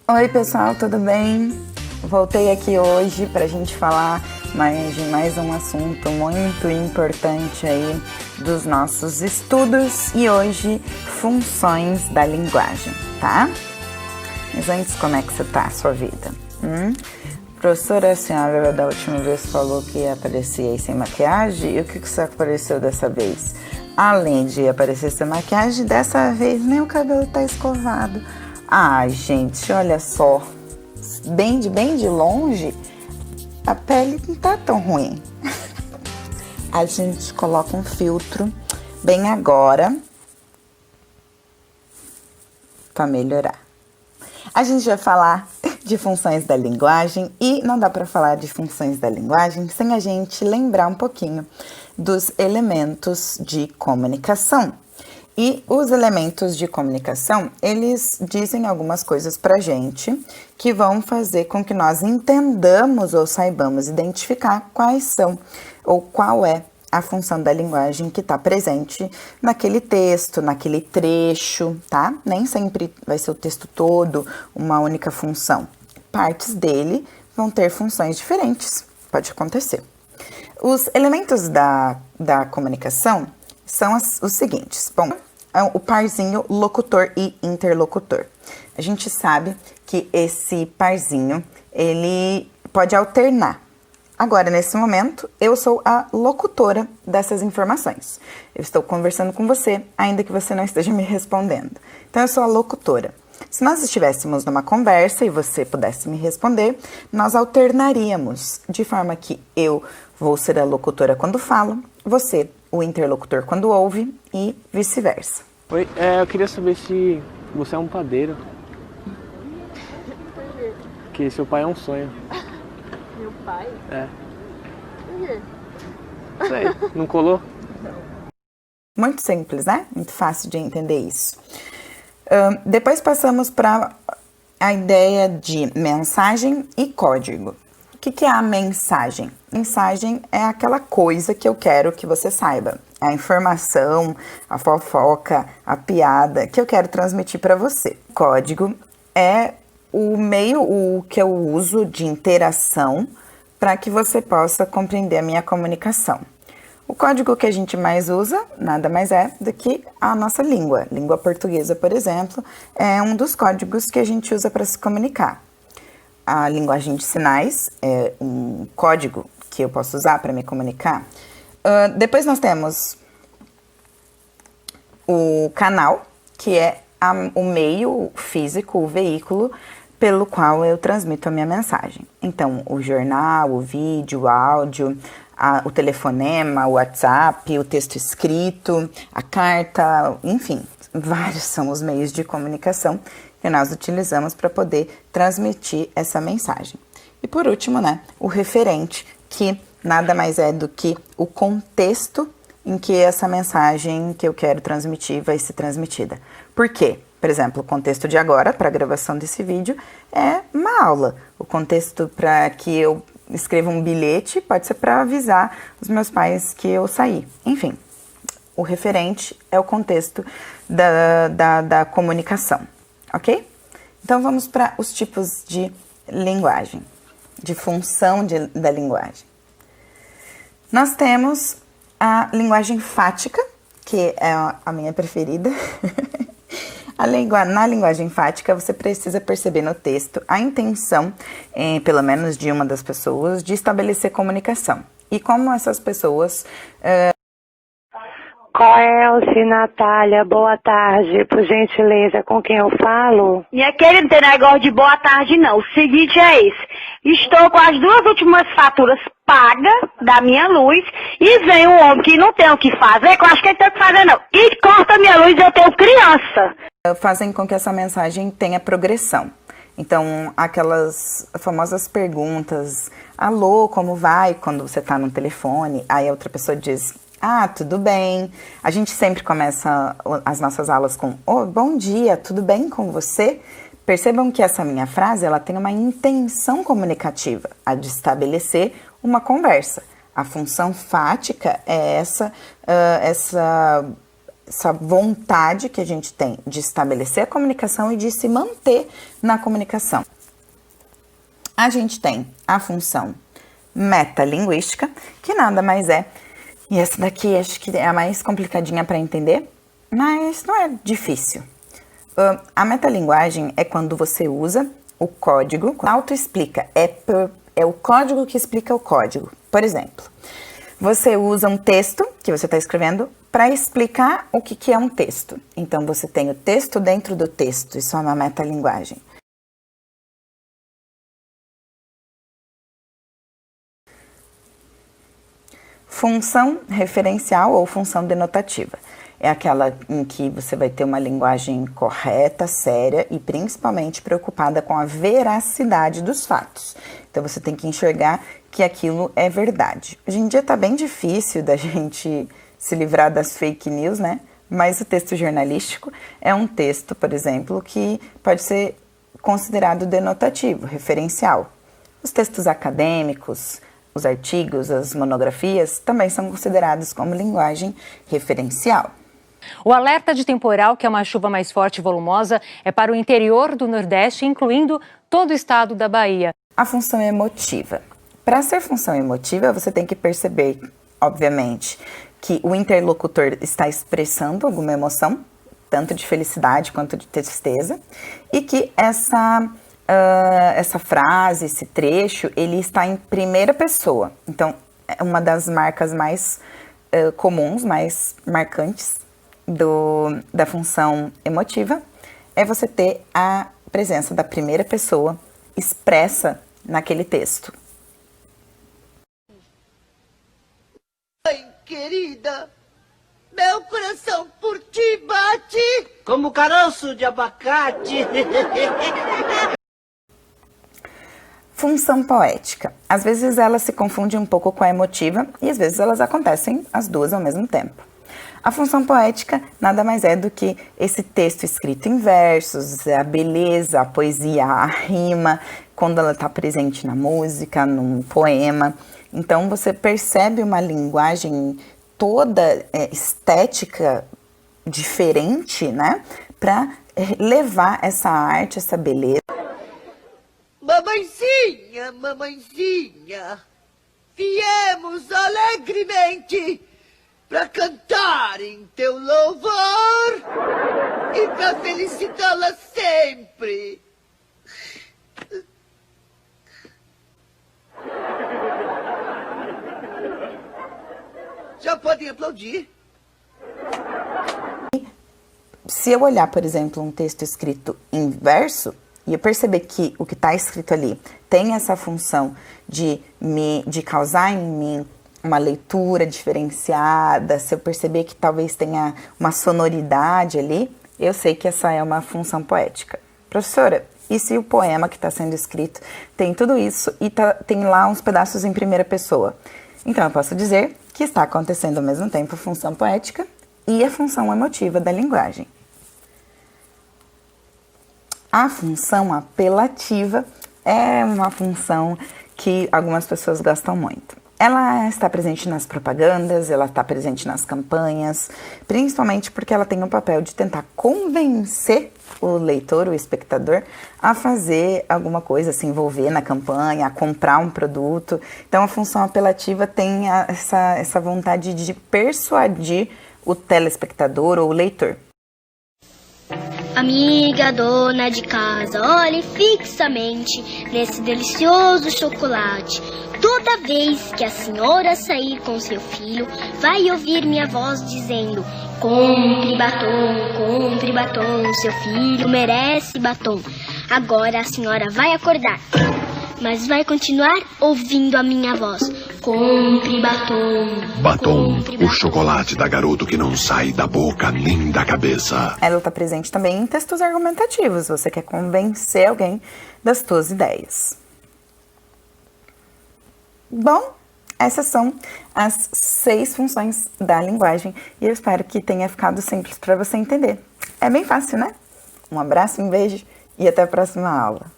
Oi pessoal, tudo bem? Voltei aqui hoje para a gente falar de mais um assunto muito importante aí dos nossos estudos e hoje funções da linguagem, tá? Mas antes, como é que você tá a sua vida? Professora, a senhora da última vez falou que ia aparecer aí sem maquiagem e o que você apareceu dessa vez? Além de aparecer sem maquiagem, dessa vez nem o cabelo tá escovado. Ai, gente, olha só, bem de longe, a pele não tá tão ruim. A gente coloca um filtro bem agora para melhorar. A gente vai falar de funções da linguagem e não dá para falar de funções da linguagem sem a gente lembrar um pouquinho dos elementos de comunicação. E os elementos de comunicação, eles dizem algumas coisas pra gente que vão fazer com que nós entendamos ou saibamos identificar quais são ou qual é a função da linguagem que está presente naquele texto, naquele trecho, tá? Nem sempre vai ser o texto todo uma única função. Partes dele vão ter funções diferentes, pode acontecer. Os elementos da comunicação são os seguintes. Bom, o parzinho locutor e interlocutor. A gente sabe que esse parzinho, ele pode alternar. Agora, nesse momento, eu sou a locutora dessas informações. Eu estou conversando com você, ainda que você não esteja me respondendo. Então, eu sou a locutora. Se nós estivéssemos numa conversa e você pudesse me responder, nós alternaríamos, de forma que eu vou ser a locutora quando falo, você o interlocutor quando ouve e vice-versa. Oi, eu queria saber se você é um padeiro. Que seu pai é um sonho. Meu pai? É. Por quê? Sei, não colou? Muito simples, né? Muito fácil de entender isso. Depois passamos para a ideia de mensagem e código. O que é a mensagem? Mensagem é aquela coisa que eu quero que você saiba. A informação, a fofoca, a piada que eu quero transmitir para você. Código é o meio que eu uso de interação para que você possa compreender a minha comunicação. O código que a gente mais usa nada mais é do que a nossa língua. Língua portuguesa, por exemplo, é um dos códigos que a gente usa para se comunicar. A linguagem de sinais é um código que eu posso usar para me comunicar. Depois nós temos o canal, que é o meio físico, o veículo pelo qual eu transmito a minha mensagem. Então, o jornal, o vídeo, o áudio, o telefonema, o WhatsApp, o texto escrito, a carta, enfim, vários são os meios de comunicação que nós utilizamos para poder transmitir essa mensagem. E por último, né, o referente, que nada mais é do que o contexto em que essa mensagem que eu quero transmitir vai ser transmitida. Por quê? Por exemplo, o contexto de agora, para a gravação desse vídeo, é uma aula. O contexto para que eu escreva um bilhete pode ser para avisar os meus pais que eu saí. Enfim, o referente é o contexto da comunicação, ok? Então, vamos para os tipos de linguagem, de função da linguagem. Nós temos a linguagem fática, que é a minha preferida. Na linguagem fática, você precisa perceber no texto a intenção, pelo menos de uma das pessoas, de estabelecer comunicação. E como essas pessoas... Coelce, Natália, boa tarde, por gentileza, com quem eu falo? Minha querida, não tem negócio de boa tarde não, o seguinte é esse, estou com as duas últimas faturas pagas da minha luz e vem um homem que não tem o que fazer, que eu acho que ele tem o que fazer não, e corta a minha luz e eu tenho criança. Fazem com que essa mensagem tenha progressão. Então, aquelas famosas perguntas, alô, como vai? Quando você está no telefone, aí a outra pessoa diz... Ah, tudo bem. A gente sempre começa as nossas aulas com bom dia, tudo bem com você? Percebam que essa minha frase, ela tem uma intenção comunicativa, a de estabelecer uma conversa. A função fática é essa essa vontade que a gente tem de estabelecer a comunicação e de se manter na comunicação. A gente tem a função metalinguística, que nada mais é, e essa daqui acho que é a mais complicadinha para entender, mas não é difícil. A metalinguagem é quando você usa o código, autoexplica, é o código que explica o código. Por exemplo, você usa um texto que você está escrevendo para explicar o que é um texto. Então, você tem o texto dentro do texto, isso é uma metalinguagem. Função referencial ou função denotativa. É aquela em que você vai ter uma linguagem correta, séria e principalmente preocupada com a veracidade dos fatos. Então, você tem que enxergar que aquilo é verdade. Hoje em dia tá bem difícil da gente se livrar das fake news, né? Mas o texto jornalístico é um texto, por exemplo, que pode ser considerado denotativo, referencial. Os textos acadêmicos, os artigos, as monografias também são considerados como linguagem referencial. O alerta de temporal, que é uma chuva mais forte e volumosa, é para o interior do Nordeste, incluindo todo o estado da Bahia. A função emotiva. Para ser função emotiva, você tem que perceber, obviamente, que o interlocutor está expressando alguma emoção, tanto de felicidade quanto de tristeza, e que essa frase, esse trecho, ele está em primeira pessoa. Então, é uma das marcas mais comuns, mais marcantes da função emotiva, é você ter a presença da primeira pessoa expressa naquele texto. Mãe querida, meu coração por ti bate como caroço de abacate. Função poética. Às vezes ela se confunde um pouco com a emotiva e às vezes elas acontecem as duas ao mesmo tempo. A função poética nada mais é do que esse texto escrito em versos, a beleza, a poesia, a rima, quando ela está presente na música, num poema. Então você percebe uma linguagem toda estética diferente, né? Para levar essa arte, essa beleza. Mamãezinha, mamãezinha, viemos alegremente para cantar em teu louvor e para felicitá-la sempre. Já podem aplaudir. Se eu olhar, por exemplo, um texto escrito em verso, e eu perceber que o que está escrito ali tem essa função de causar em mim uma leitura diferenciada, se eu perceber que talvez tenha uma sonoridade ali, eu sei que essa é uma função poética. Professora, e se o poema que está sendo escrito tem tudo isso e tem lá uns pedaços em primeira pessoa? Então eu posso dizer que está acontecendo ao mesmo tempo a função poética e a função emotiva da linguagem. A função apelativa é uma função que algumas pessoas gostam muito. Ela está presente nas propagandas, ela está presente nas campanhas, principalmente porque ela tem o papel de tentar convencer o leitor, o espectador, a fazer alguma coisa, se envolver na campanha, a comprar um produto. Então, a função apelativa tem essa vontade de persuadir o telespectador ou o leitor. Amiga dona de casa, olhe fixamente nesse delicioso chocolate. Toda vez que a senhora sair com seu filho, vai ouvir minha voz dizendo: compre batom, seu filho merece batom. Agora a senhora vai acordar, mas vai continuar ouvindo a minha voz. Compre batom. Batom, o chocolate da garoto que não sai da boca nem da cabeça. Ela está presente também em textos argumentativos. Você quer convencer alguém das suas ideias. Bom, essas são as 6 funções da linguagem e eu espero que tenha ficado simples para você entender. É bem fácil, né? Um abraço, um beijo e até a próxima aula.